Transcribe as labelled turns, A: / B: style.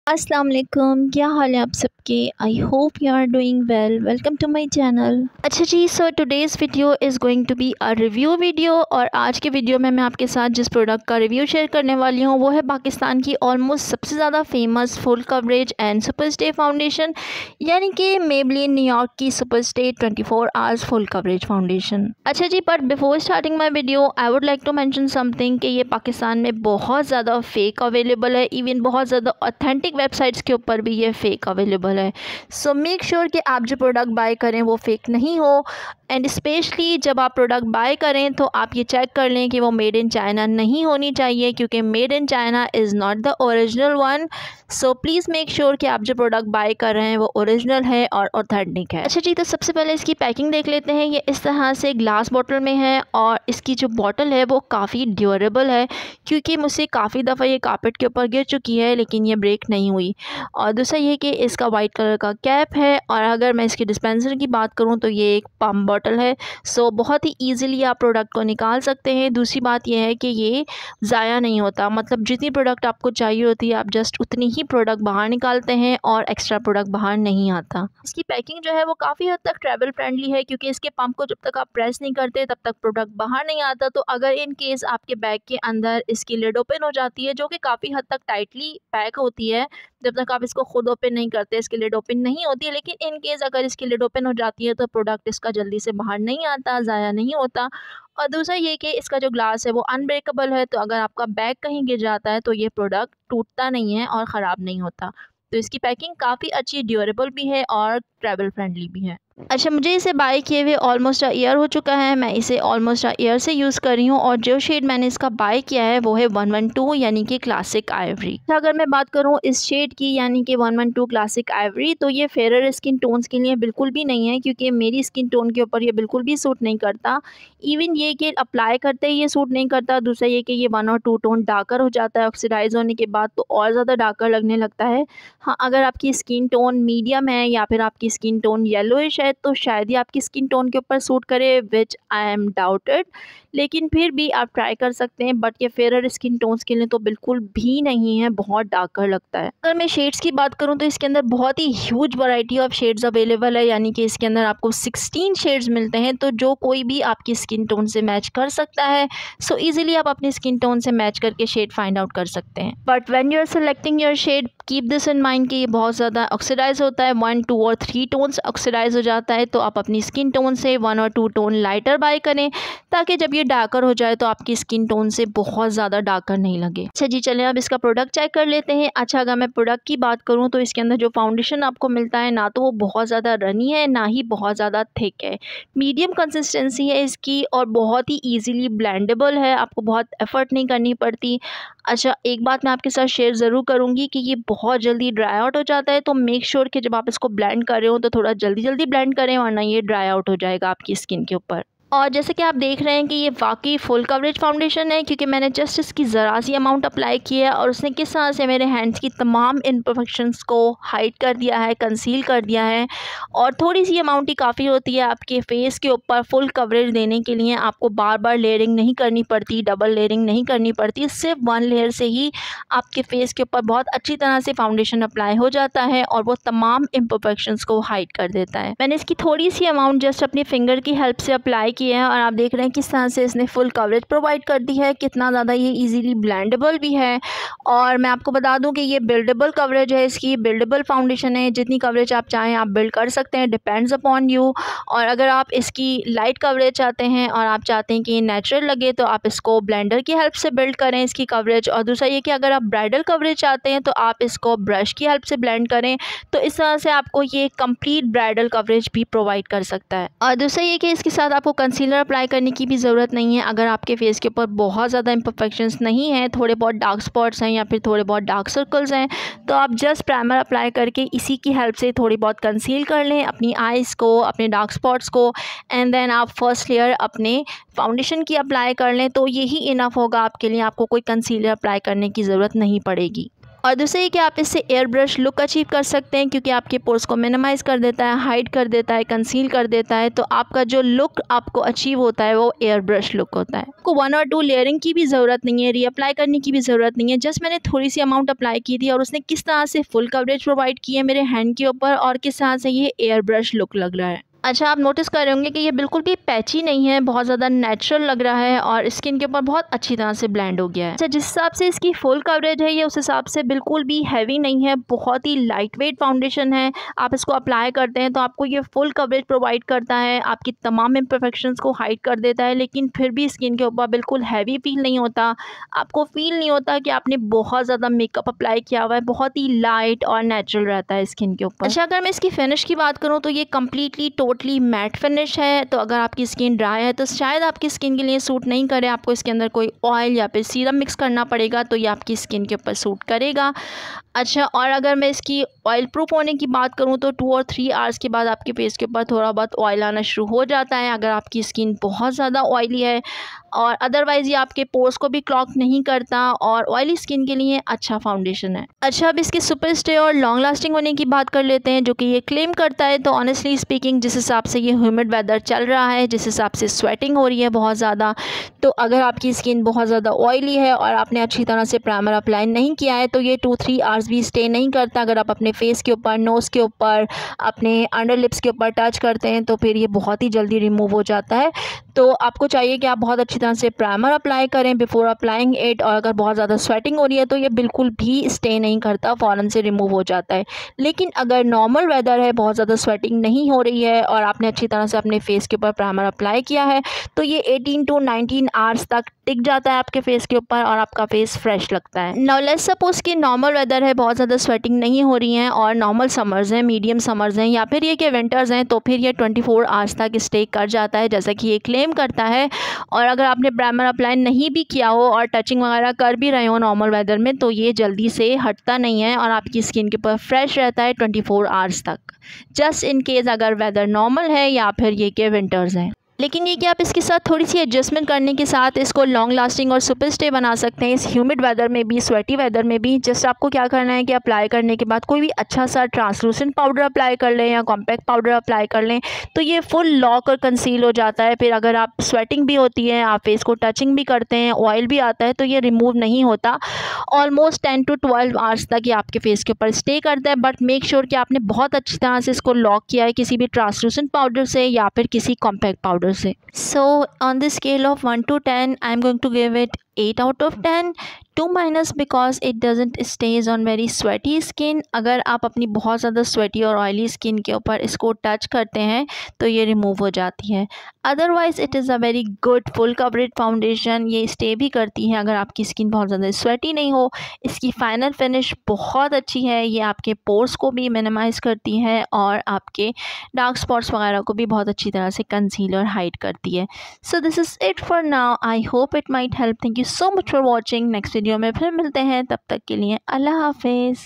A: अस्सलाम वालेकुम, क्या हाल है आप सबके। I hope you are doing well. Welcome to my channel. अच्छा जी, so today's video is going to be a review video. और आज के वीडियो में मैं आपके साथ जिस प्रोडक्ट का रिव्यू शेयर करने वाली हूँ वो है पाकिस्तान की ऑलमोस्ट सबसे ज़्यादा famous full coverage and super stay foundation, यानी कि मेबलिन न्यूयॉर्क की super stay 24 hours full coverage foundation. अच्छा जी, but before starting my video I would like to mention something कि ये पाकिस्तान में बहुत ज़्यादा फेक अवेलेबल है। इवन बहुत ज़्यादा ऑथेंटिक वेबसाइट्स के ऊपर भी ये फेक अवेलेबल है। सो मेक श्योर कि आप जो प्रोडक्ट बाय करें वो फेक नहीं हो। एंड स्पेशली जब आप प्रोडक्ट बाय करें तो आप ये चेक कर लें कि वो मेड इन चाइना नहीं होनी चाहिए, क्योंकि made in China is not the original one. So please make sure कि आप जो प्रोडक्ट बाय कर रहे हैं वो ओरिजिनल है और ऑथेंटिक है। अच्छा जी, तो सबसे पहले इसकी पैकिंग देख लेते हैं। ये इस तरह से ग्लास बॉटल में है और इसकी जो बॉटल है वो काफ़ी ड्यूरेबल है, क्योंकि मुझसे काफ़ी दफ़ा ये कारपेट के ऊपर गिर चुकी है लेकिन ये ब्रेक नहीं हुई। और दूसरा ये कि इसका वाइट कलर का कैप है। और अगर मैं इसकी डिस्पेंसर की बात करूँ तो ये एक पम्प बॉटल है। सो बहुत ही ईजिली आप प्रोडक्ट को निकाल सकते हैं। दूसरी बात यह है कि ये ज़ाया नहीं होता, मतलब जितनी प्रोडक्ट आपको चाहिए होती है आप जस्ट उतनी ही प्रोडक्ट बाहर निकालते हैं और एक्स्ट्रा प्रोडक्ट बाहर नहीं आता। इसकी पैकिंग जो है वो काफ़ी हद तक ट्रैवल फ्रेंडली है, क्योंकि इसके पंप को जब तक आप प्रेस नहीं करते तब तक प्रोडक्ट बाहर नहीं आता। तो अगर इन केस आपके बैग के अंदर इसकी लिड ओपन हो जाती है, जो कि काफ़ी हद तक टाइटली पैक होती है, जब तक आप इसको खुद ओपन नहीं करते इसकी लिड ओपन नहीं होती है, लेकिन इन केस अगर इसकी लिड ओपन हो जाती है तो प्रोडक्ट इसका जल्दी से बाहर नहीं आता, ज़ाया नहीं होता। और दूसरा ये कि इसका जो ग्लास है वो अनब्रेकेबल है, तो अगर आपका बैग कहीं गिर जाता है तो ये प्रोडक्ट टूटता नहीं है और ख़राब नहीं होता। तो इसकी पैकिंग काफ़ी अच्छी, ड्यूरेबल भी है और ट्रैवल फ्रेंडली भी है। अच्छा, मुझे इसे बाय किए हुए ऑलमोस्ट अ ईयर हो चुका है। मैं इसे ऑलमोस्ट अ ईयर से यूज़ कर रही हूँ और जो शेड मैंने इसका बाय किया है वो है 112, यानी कि क्लासिक आइवरी। अगर मैं बात करूँ इस शेड की, यानी कि 112 क्लासिक आइवरी, तो ये फेरर स्किन टोन्स के लिए बिल्कुल भी नहीं है, क्योंकि मेरी स्किन टोन के ऊपर ये बिल्कुल भी सूट नहीं करता। इवन ये कि अप्लाई करते ही ये सूट नहीं करता। दूसरा ये कि ये 1 और 2 टोन डार्कर हो जाता है ऑक्सीडाइज होने के बाद, तो और ज़्यादा डार्कर लगने लगता है। हाँ, अगर आपकी स्किन टोन मीडियम है या फिर आपकी स्किन टोन येलोइश है तो शायद ही आपकी स्किन टोन के ऊपर सूट करे, विच आई एम डाउटेड। लेकिन फिर भी आप ट्राई कर सकते हैं। बट ये फेयर स्किन टोन्स के लिए तो बिल्कुल भी नहीं है, बहुत डार्कर लगता है। अगर मैं शेड्स की बात करूँ तो इसके अंदर बहुत ही huge variety of shades available है, यानी कि इसके अंदर आपको 16 शेड्स मिलते हैं, तो जो कोई भी आपकी स्किन टोन से मैच कर सकता है। सो ईजिली आप अपनी स्किन टोन से मैच करके शेड फाइंड आउट कर सकते हैं। But when you are selecting your shade, keep this in mind कि ये बहुत ज़्यादा ऑक्सीडाइज होता है। 1, 2 और 3 टोन्स ऑक्सीडाइज हो जाता है, तो आप अपनी स्किन टोन से 1 और 2 टोन लाइटर बाय करें, ताकि जब ये डार्कर हो जाए तो आपकी स्किन टोन से बहुत ज़्यादा डार्कर नहीं लगे। अच्छा जी, चलें अब इसका प्रोडक्ट चेक कर लेते हैं। अच्छा, अगर मैं प्रोडक्ट की बात करूँ तो इसके अंदर जो फाउंडेशन आपको मिलता है, ना तो वो बहुत ज़्यादा रनी है ना ही बहुत ज़्यादा थिक है। मीडियम कंसिस्टेंसी है इसकी और बहुत ही ईजिली ब्लेंडेबल है, आपको बहुत एफर्ट नहीं करनी पड़ती। अच्छा, एक बात मैं आपके साथ शेयर ज़रूर करूँगी कि ये बहुत जल्दी ड्राई आउट हो जाता है, तो मेक श्योर कि जब आप इसको ब्लेंड कर रहे हो तो थोड़ा जल्दी-जल्दी ब्लेंड करें, वरना ये ड्राई आउट हो जाएगा आपकी स्किन के ऊपर। और जैसे कि आप देख रहे हैं कि ये वाक़ई फुल कवरेज फाउंडेशन है, क्योंकि मैंने जस्ट इसकी ज़रा सी अमाउंट अप्लाई की है और उसने किस तरह से मेरे हैंड्स की तमाम इम्परफेक्शंस को हाइड कर दिया है, कंसील कर दिया है। और थोड़ी सी अमाउंट ही काफ़ी होती है आपके फेस के ऊपर फुल कवरेज देने के लिए। आपको बार-बार लेयरिंग नहीं करनी पड़ती, डबल लेयरिंग नहीं करनी पड़ती। सिर्फ 1 लेयर से ही आपके फेस के ऊपर बहुत अच्छी तरह से फाउंडेशन अप्लाई हो जाता है और वो तमाम इम्परफेक्शंस को हाइड कर देता है। मैंने इसकी थोड़ी सी अमाउंट जस्ट अपनी फिंगर की हेल्प से अप्लाई की है और आप देख रहे हैं किस तरह से इसने फुल कवरेज प्रोवाइड कर दी है, कितना ज़्यादा ये इजीली ब्लेंडेबल भी है। और मैं आपको बता दूं कि ये बिल्डेबल कवरेज है, इसकी बिल्डेबल फाउंडेशन है। जितनी कवरेज आप चाहें आप बिल्ड कर सकते हैं, डिपेंड्स अपॉन यू। और अगर आप इसकी लाइट कवरेज चाहते हैं और आप चाहते हैं कि नेचुरल लगे, तो आप इसको ब्लेंडर की हेल्प से बिल्ड करें इसकी कवरेज। और दूसरा ये कि अगर आप ब्राइडल कवरेज चाहते हैं तो आप इसको ब्रश की हेल्प से ब्लेंड करें, तो इस तरह से आपको ये कंप्लीट ब्राइडल कवरेज भी प्रोवाइड कर सकता है। और दूसरा ये कि इसके साथ आपको कंसीलर अप्लाई करने की भी ज़रूरत नहीं है। अगर आपके फेस के ऊपर बहुत ज़्यादा इम्परफेक्शंस नहीं हैं, थोड़े बहुत डार्क स्पॉट्स हैं या फिर थोड़े बहुत डार्क सर्कल्स हैं, तो आप जस्ट प्राइमर अप्लाई करके इसी की हेल्प से थोड़ी बहुत कंसील कर लें अपनी आइज़ को, अपने डार्क स्पॉट्स को। एंड देन आप फर्स्ट लेयर अपने फाउंडेशन की अप्लाई कर लें, तो यही इनफ होगा आपके लिए, आपको कोई कंसीलर अप्लाई करने की ज़रूरत नहीं पड़ेगी। और दूसरा ये कि आप इससे एयर ब्रश लुक अचीव कर सकते हैं, क्योंकि आपके पोर्स को मिनिमाइज़ कर देता है, हाइड कर देता है, कंसील कर देता है। तो आपका जो लुक आपको अचीव होता है वो एयर ब्रश लुक होता है। आपको 1 और 2 लेयरिंग की भी ज़रूरत नहीं है, रीअप्लाई करने की भी ज़रूरत नहीं है। जस्ट मैंने थोड़ी सी अमाउंट अप्लाई की थी और उसने किस तरह से फुल कवरेज प्रोवाइड की है मेरे हैंड के ऊपर, और किस तरह से ये एयर ब्रश लुक लग रहा है। अच्छा, आप नोटिस कर रहे होंगे कि ये बिल्कुल भी पैची नहीं है, बहुत ज़्यादा नेचुरल लग रहा है और स्किन के ऊपर बहुत अच्छी तरह से ब्लेंड हो गया है। अच्छा, जिस हिसाब से इसकी फुल कवरेज है ये उस हिसाब से बिल्कुल भी हैवी नहीं है, बहुत ही लाइट वेट फाउंडेशन है। आप इसको अप्लाई करते हैं तो आपको ये फुल कवरेज प्रोवाइड करता है, आपकी तमाम इम्परफेक्शंस को हाइड कर देता है, लेकिन फिर भी स्किन के ऊपर बिल्कुल हैवी फील नहीं होता। आपको फील नहीं होता कि आपने बहुत ज़्यादा मेकअप अप्लाई किया हुआ है, बहुत ही लाइट और नेचुरल रहता है स्किन के ऊपर। अच्छा, अगर मैं इसकी फिनिश की बात करूँ तो ये कम्प्लीटली टोटली मैट फिनिश है। तो अगर आपकी स्किन ड्राई है तो शायद आपकी स्किन के लिए सूट नहीं करे, आपको इसके अंदर कोई ऑयल या फिर सीरम मिक्स करना पड़ेगा, तो ये आपकी स्किन के ऊपर सूट करेगा। अच्छा, और अगर मैं इसकी ऑयल प्रूफ होने की बात करूँ तो 2 और 3 आवर्स के बाद आपके फेस के ऊपर थोड़ा बहुत ऑयल आना शुरू हो जाता है, अगर आपकी स्किन बहुत ज़्यादा ऑयली है। और अदरवाइज़ ये आपके पोर्स को भी क्लॉग नहीं करता और ऑयली स्किन के लिए अच्छा फाउंडेशन है। अच्छा, अब इसके सुपर स्टे और लॉन्ग लास्टिंग होने की बात कर लेते हैं, जो कि ये क्लेम करता है। तो ऑनेस्टली स्पीकिंग, जिस हिसाब से ये ह्यूमिड वेदर चल रहा है, जिस हिसाब से स्वेटिंग हो रही है बहुत ज़्यादा, तो अगर आपकी स्किन बहुत ज़्यादा ऑयली है और आपने अच्छी तरह से प्राइमर अप्लाई नहीं किया है तो ये 2-3 आवर्स भी स्टे नहीं करता। अगर आप अपने फेस के ऊपर, नोज़ के ऊपर, अपने अंडर लिप्स के ऊपर टच करते हैं तो फिर ये बहुत ही जल्दी रिमूव हो जाता है। तो आपको चाहिए कि आप बहुत अच्छी तरह से प्राइमर अप्लाई करें बिफोर अप्लाइंग इट, और अगर बहुत ज़्यादा स्वेटिंग हो रही है तो ये बिल्कुल भी स्टे नहीं करता, फ़ौरन से रिमूव हो जाता है। लेकिन अगर नॉर्मल वेदर है, बहुत ज़्यादा स्वेटिंग नहीं हो रही है और आपने अच्छी तरह से अपने फेस के ऊपर प्राइमर अप्लाई किया है तो ये 18 to 19 आवर्स तक टिक जाता है आपके फेस के ऊपर और आपका फेस फ्रेश लगता है। नाउ लेट्स सपोज कि नॉर्मल वेदर है, बहुत ज़्यादा स्वेटिंग नहीं हो रही है और नॉर्मल समर्स हैं, मीडियम समर्स हैं या फिर ये कि विंटर्स हैं, तो फिर ये 24 आवर्स तक स्टे कर जाता है जैसा कि ये क्लेम करता है। और अगर आपने प्राइमर अप्लाई नहीं भी किया हो और टचिंग वगैरह कर भी रहे हो नॉर्मल वेदर में तो ये जल्दी से हटता नहीं है और आपकी स्किन के ऊपर फ्रेश रहता है 24 आवर्स तक, जस्ट इन केस अगर वेदर नॉर्मल है या फिर ये कि विंटर्स हैं। लेकिन ये कि आप इसके साथ थोड़ी सी एडजस्टमेंट करने के साथ इसको लॉन्ग लास्टिंग और सुपर स्टे बना सकते हैं, इस ह्यूमिड वेदर में भी, स्वेटी वेदर में भी। जस्ट आपको क्या करना है कि अप्लाई करने के बाद कोई भी अच्छा सा ट्रांसलूसेंट पाउडर अप्लाई कर लें या कॉम्पैक्ट पाउडर अप्लाई कर लें तो ये फुल लॉक और कंसील हो जाता है। फिर अगर आप स्वेटिंग भी होती है, आप फेस को टचिंग भी करते हैं, ऑयल भी आता है तो ये रिमूव नहीं होता। ऑलमोस्ट 10 to 12 आवर्स तक ये आपके फेस के ऊपर स्टे करता है, बट मेक श्योर कि आपने बहुत अच्छी तरह से इसको लॉक किया है किसी भी ट्रांसलूसेंट पाउडर से या फिर किसी कॉम्पैक्ट पाउडर से। So on the scale of 1 to 10, I'm going to give it 8 out of 10, 2- because it doesn't stays on very sweaty skin। अगर आप अपनी बहुत ज़्यादा स्वेटी और ऑयली स्किन के ऊपर इसको टच करते हैं तो ये रिमूव हो जाती है। Otherwise it is a very good full coverage foundation, ये स्टे भी करती है अगर आपकी स्किन बहुत ज़्यादा स्वेटी नहीं हो। इसकी फाइनल फिनिश बहुत अच्छी है, ये आपके पोर्स को भी मिनिमाइज़ करती है और आपके डार्क स्पॉट्स वगैरह को भी बहुत अच्छी तरह से कंसील और हाइड करती है। So this is it for now, I hope it might help. Thank you so much for watching. Next video में फिर मिलते हैं, तब तक के लिए अल्लाह हाफिज़।